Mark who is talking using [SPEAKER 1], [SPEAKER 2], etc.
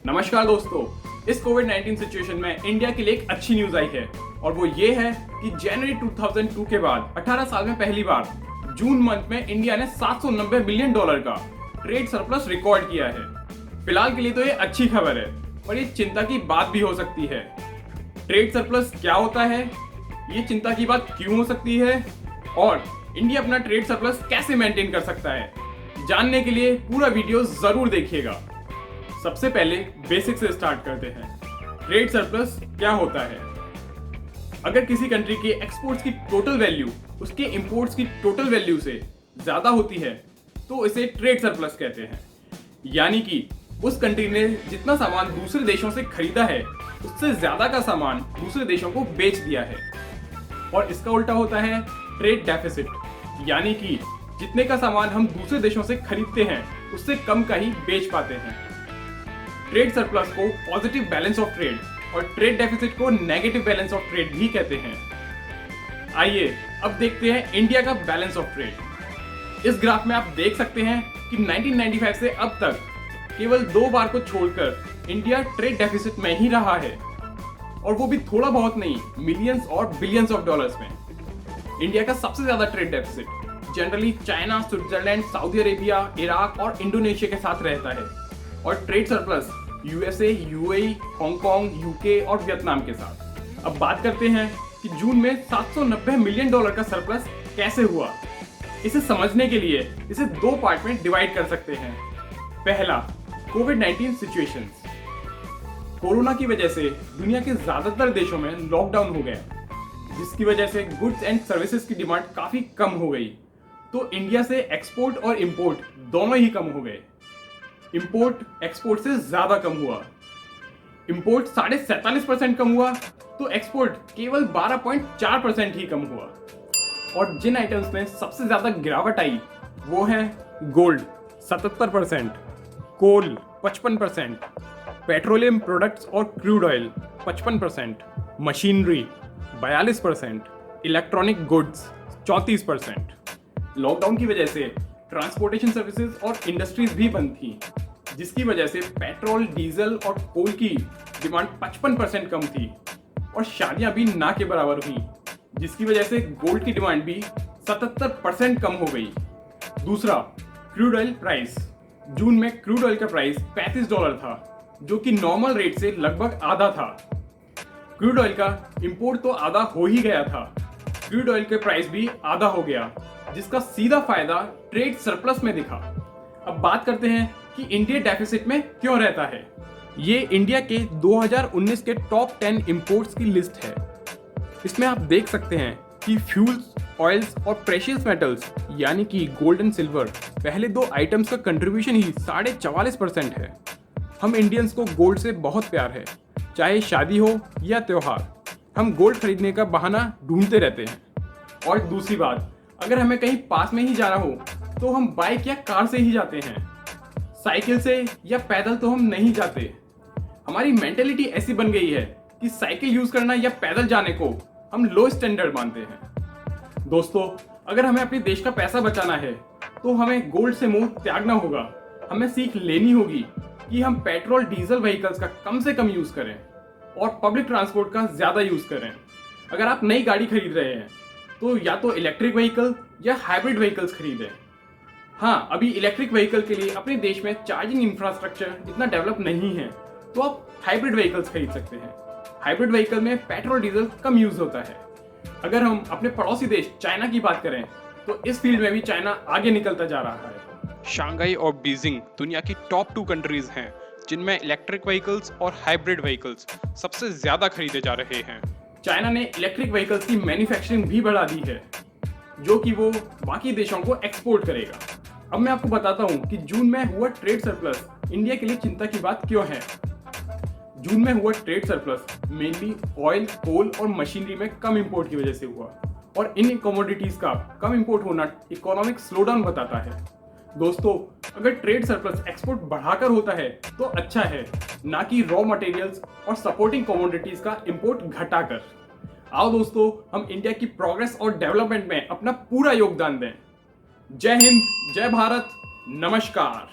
[SPEAKER 1] नमस्कार दोस्तों, इस कोविड-19 सिचुएशन में इंडिया के लिए एक अच्छी न्यूज आई है और वो ये है कि जनवरी 2002 के बाद 18 साल में पहली बार जून मंथ में इंडिया ने $790 बिलियन का ट्रेड सरप्लस रिकॉर्ड किया है। फिलहाल के लिए तो ये अच्छी खबर है, पर ये चिंता की बात भी हो सकती है। ट्रेड सरप्लस क्या होता है, ये चिंता की बात क्यों हो सकती है और इंडिया अपना ट्रेड सरप्लस कैसे मेंटेन कर सकता है, जानने के लिए पूरा वीडियो जरूर देखिएगा। सबसे पहले बेसिक से स्टार्ट करते हैं। ट्रेड सरप्लस क्या होता है? अगर किसी कंट्री के एक्सपोर्ट्स की टोटल वैल्यू उसके इंपोर्ट्स की टोटल वैल्यू से ज्यादा होती है तो इसे ट्रेड सरप्लस कहते हैं। यानी कि उस कंट्री ने जितना सामान दूसरे देशों से खरीदा है उससे ज्यादा का सामान दूसरे देशों को बेच दिया है। और इसका उल्टा होता है ट्रेड डेफिसिट, यानी कि जितने का सामान हम दूसरे देशों से खरीदते हैं उससे कम का ही बेच पाते हैं। ट्रेड सरप्लस को पॉजिटिव बैलेंस ऑफ ट्रेड और ट्रेड डेफिसिट को नेगेटिव बैलेंस ऑफ ट्रेड भी कहते हैं। आइए अब देखते हैं इंडिया का बैलेंस ऑफ ट्रेड। इस ग्राफ में आप देख सकते हैं कि 1995 से अब तक केवल 2 बार को छोड़कर इंडिया ट्रेड डेफिसिट में ही रहा है, और वो भी थोड़ा बहुत नहीं, मिलियंस और बिलियंस ऑफ डॉलर्स में। इंडिया का सबसे ज्यादा trade deficit generally China, Switzerland, Saudi Arabia, Iraq और इंडोनेशिया के साथ रहता है, और trade surplus USA, UAE, Hong Kong, UK और वियतनाम के साथ। अब बात करते हैं कि जून में $790 मिलियन का सरप्लस कैसे हुआ। इसे समझने के लिए इसे 2 पार्ट में डिवाइड कर सकते हैं। पहला, कोविड-19 सिचुएशंस। कोरोना की वजह से दुनिया के ज्यादातर देशों में लॉकडाउन हो गया, जिसकी वजह से गुड्स एंड सर्विसेज की डिमांड काफी कम हो गई, तो इंडिया से एक्सपोर्ट और इंपोर्ट दोनों ही कम हो गए। इंपोर्ट एक्सपोर्ट से ज्यादा कम हुआ। इंपोर्ट 47.5% कम हुआ तो एक्सपोर्ट केवल 12.4% ही कम हुआ। और जिन आइटम्स में सबसे ज्यादा गिरावट आई वो है गोल्ड 77%, कोल 55%, पेट्रोलियम प्रोडक्ट्स और crude oil 55%, machinery 42%, electronic goods 34%। Lockdown की वजह से ट्रांसपोर्टेशन सर्विसेज और इंडस्ट्रीज भी बंद थी, जिसकी वजह से पेट्रोल, डीजल और कोल की डिमांड 55% कम थी, और शादियां भी ना के बराबर हुई, जिसकी वजह से गोल्ड की डिमांड भी 77% कम हो गई। दूसरा, क्रूड ऑयल प्राइस। जून में क्रूड ऑयल का प्राइस $35 था, जो कि नॉर्मल रेट से लगभग आधा था। क्रूड ऑयल का इंपोर्ट तो आधा हो ही गया था, क्रूड ऑयल के प्राइस भी आधा हो गया, जिसका सीधा फायदा ट्रेड सरप्लस में दिखा। अब बात करते हैं कि इंडिया डेफिसिट में क्यों रहता है। ये इंडिया के 2019 के टॉप 10 इंपोर्ट्स की लिस्ट है। इसमें आप देख सकते हैं कि फ्यूल्स, ऑयल्स और प्रेशियस मेटल्स यानी कि गोल्ड एंड सिल्वर, पहले 2 आइटम्स का कंट्रीब्यूशन ही 44.5% है। हम इंडियंस को गोल्ड से बहुत प्यार है, चाहे शादी हो या त्योहार, हम गोल्ड खरीदने का बहाना ढूंढते रहते हैं। और दूसरी बात, अगर हमें कहीं पास में ही जाना हो तो हम बाइक या कार से ही जाते हैं, साइकिल से या पैदल तो हम नहीं जाते। हमारी मेंटेलिटी ऐसी बन गई है कि साइकिल यूज करना या पैदल जाने को हम लो स्टैंडर्ड मानते हैं। दोस्तों, अगर हमें अपने देश का पैसा बचाना है तो हमें गोल्ड से मोह त्यागना होगा। हमें सीख लेनी होगी कि हम पेट्रोल, डीजल व्हीकल्स का कम से कम यूज करें और पब्लिक ट्रांसपोर्ट का ज्यादा यूज करें। अगर आप नई गाड़ी खरीद रहे हैं तो या तो इलेक्ट्रिक व्हीकल या हाइब्रिड व्हीकल्स खरीदें। हाँ, अभी इलेक्ट्रिक व्हीकल के लिए अपने देश में चार्जिंग इंफ्रास्ट्रक्चर इतना डेवलप नहीं है, तो आप हाइब्रिड व्हीकल्स खरीद सकते हैं। हाइब्रिड व्हीकल में पेट्रोल, डीजल कम यूज होता है। अगर हम अपने पड़ोसी देश चाइना की बात करें तो इस फील्ड में भी चाइना आगे निकलता जा रहा है।
[SPEAKER 2] शंघाई और बीजिंग दुनिया की टॉप 2 कंट्रीज हैं जिनमें इलेक्ट्रिक व्हीकल्स और हाइब्रिड व्हीकल्स सबसे ज्यादा खरीदे जा रहे हैं।
[SPEAKER 1] चाइना ने इलेक्ट्रिक व्हीकल्स की मैन्युफैक्चरिंग भी बढ़ा दी है, जो कि वो बाकी देशों को एक्सपोर्ट करेगा। अब मैं आपको बताता हूं कि जून में हुआ ट्रेड सरप्लस इंडिया के लिए चिंता की बात क्यों है। जून में हुआ ट्रेड सरप्लस मेनली ऑयल, कोल और मशीनरी में कम इंपोर्ट की वजह से हुआ, और इन कमोडिटीज का कम इंपोर्ट होना इकोनॉमिक स्लोडाउन बताता है। दोस्तों, अगर ट्रेड सरप्लस एक्सपोर्ट बढ़ाकर होता है तो अच्छा है, ना कि रॉ मटेरियल्स और सपोर्टिंग कमोडिटीज का इंपोर्ट घटाकर। आओ दोस्तों, हम इंडिया की प्रोग्रेस और डेवलपमेंट में अपना पूरा योगदान दें। जय हिंद, जय भारत, नमस्कार।